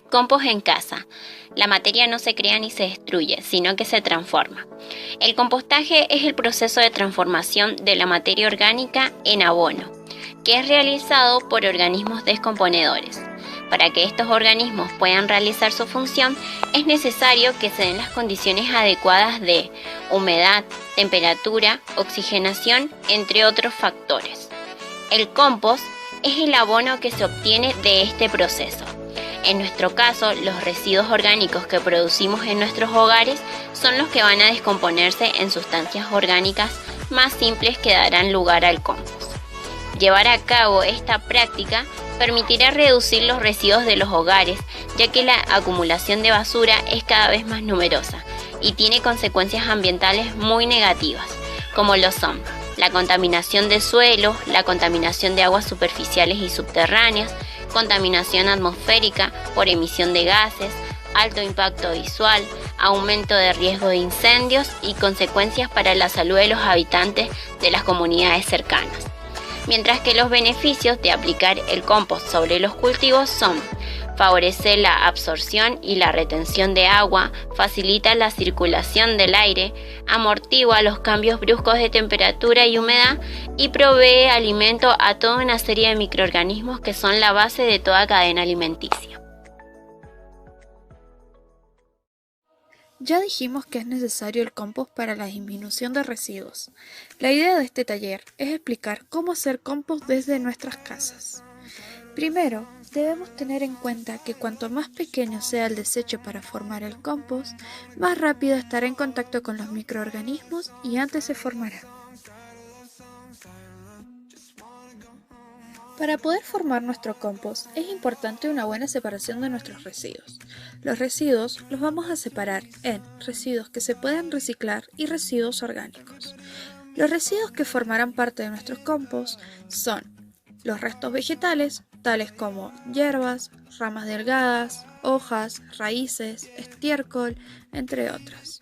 Compost en casa. La materia no se crea ni se destruye, sino que se transforma. El compostaje es el proceso de transformación de la materia orgánica en abono, que es realizado por organismos descomponedores. Para que estos organismos puedan realizar su función, es necesario que se den las condiciones adecuadas de humedad, temperatura, oxigenación, entre otros factores. El compost es el abono que se obtiene de este proceso. En nuestro caso, los residuos orgánicos que producimos en nuestros hogares son los que van a descomponerse en sustancias orgánicas más simples que darán lugar al compost. Llevar a cabo esta práctica permitirá reducir los residuos de los hogares, ya que la acumulación de basura es cada vez más numerosa y tiene consecuencias ambientales muy negativas, como lo son la contaminación de suelos, la contaminación de aguas superficiales y subterráneas, contaminación atmosférica por emisión de gases, alto impacto visual, aumento de riesgo de incendios y consecuencias para la salud de los habitantes de las comunidades cercanas. Mientras que los beneficios de aplicar el compost sobre los cultivos son: favorecer la absorción y la retención de agua, facilita la circulación del aire, amortigua los cambios bruscos de temperatura y humedad y provee alimento a toda una serie de microorganismos que son la base de toda cadena alimenticia. Ya dijimos que es necesario el compost para la disminución de residuos. La idea de este taller es explicar cómo hacer compost desde nuestras casas. Primero, debemos tener en cuenta que cuanto más pequeño sea el desecho para formar el compost, más rápido estará en contacto con los microorganismos y antes se formará. Para poder formar nuestro compost es importante una buena separación de nuestros residuos. Los residuos los vamos a separar en residuos que se pueden reciclar y residuos orgánicos. Los residuos que formarán parte de nuestros compost son los restos vegetales, tales como hierbas, ramas delgadas, hojas, raíces, estiércol, entre otros.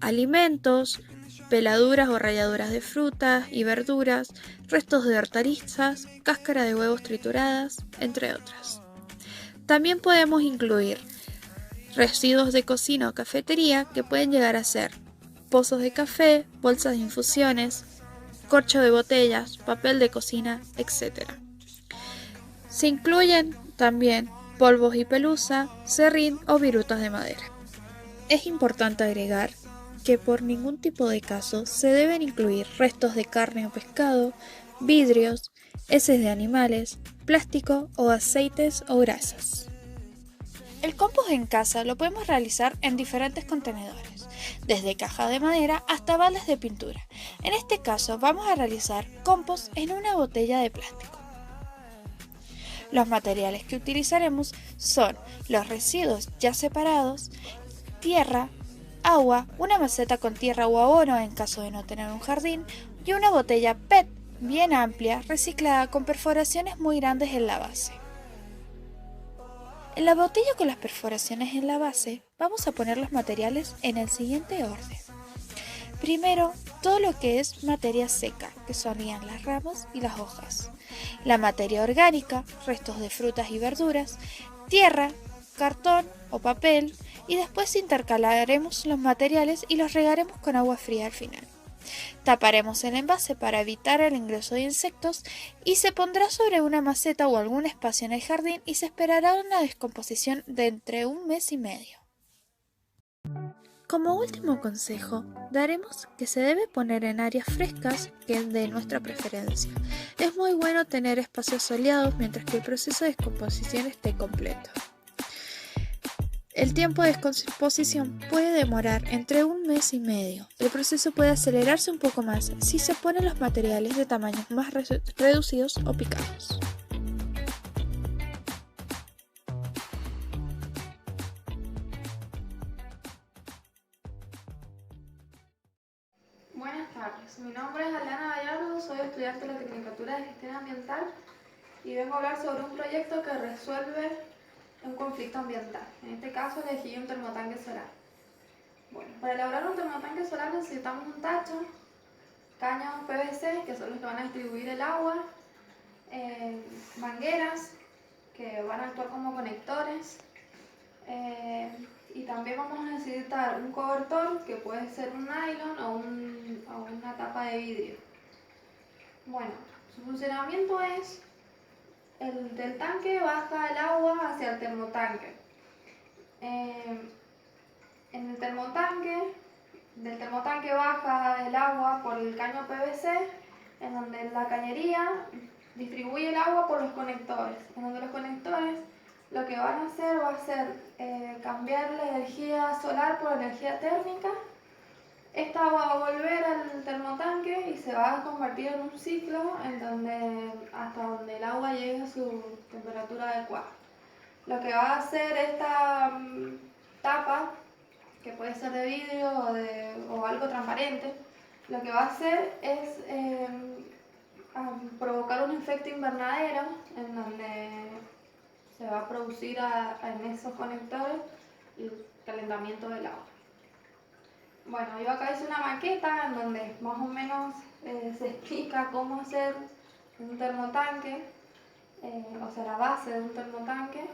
Alimentos, peladuras o ralladuras de frutas y verduras, restos de hortalizas, cáscara de huevos trituradas, entre otras. También podemos incluir residuos de cocina o cafetería que pueden llegar a ser pozos de café, bolsas de infusiones, corcho de botellas, papel de cocina, etc. Se incluyen también polvos y pelusa, serrín o virutas de madera. Es importante agregar que por ningún tipo de caso se deben incluir restos de carne o pescado, vidrios, heces de animales, plástico o aceites o grasas. El compost en casa lo podemos realizar en diferentes contenedores, desde cajas de madera hasta baldes de pintura. En este caso vamos a realizar compost en una botella de plástico. Los materiales que utilizaremos son los residuos ya separados, tierra, agua, una maceta con tierra o abono en caso de no tener un jardín y una botella PET bien amplia, reciclada con perforaciones muy grandes en la base. En la botella con las perforaciones en la base vamos a poner los materiales en el siguiente orden. Primero, todo lo que es materia seca, que serían las ramas y las hojas. La materia orgánica, restos de frutas y verduras, tierra, cartón o papel, y después intercalaremos los materiales y los regaremos con agua fría al final. Taparemos el envase para evitar el ingreso de insectos y se pondrá sobre una maceta o algún espacio en el jardín y se esperará una descomposición de entre 1 mes y medio. Como último consejo, daremos que se debe poner en áreas frescas que es de nuestra preferencia. Es muy bueno tener espacios soleados mientras que el proceso de descomposición esté completo. El tiempo de descomposición puede demorar entre 1 mes y medio. El proceso puede acelerarse un poco más si se ponen los materiales de tamaños más reducidos o picados. Buenas tardes, mi nombre es Alana Gallardo, soy estudiante de la Tecnicatura de Gestión Ambiental y vengo a hablar sobre un proyecto que resuelve un conflicto ambiental. En este caso elegí un termotanque solar. Bueno, para elaborar un termotanque solar necesitamos un tacho, caños PVC, que son los que van a distribuir el agua, mangueras, que van a actuar como conectores, también vamos a necesitar un cobertor que puede ser un nylon o una tapa de vidrio. Bueno, su funcionamiento es, del tanque baja el agua hacia el termotanque. En el termotanque, del termotanque baja el agua por el caño PVC, en donde la cañería distribuye el agua por los conectores, en donde los conectores lo que van a hacer va a ser cambiar la energía solar por energía térmica. Esta agua va a volver al termotanque y se va a convertir en un ciclo hasta donde el agua llegue a su temperatura adecuada. Lo que va a hacer esta tapa, que puede ser de vidrio o algo transparente, lo que va a hacer es provocar un efecto invernadero en donde se va a producir en esos conectores el calentamiento del agua. Bueno, yo acá hice una maqueta en donde más o menos se explica cómo hacer un termotanque, o sea, la base de un termotanque.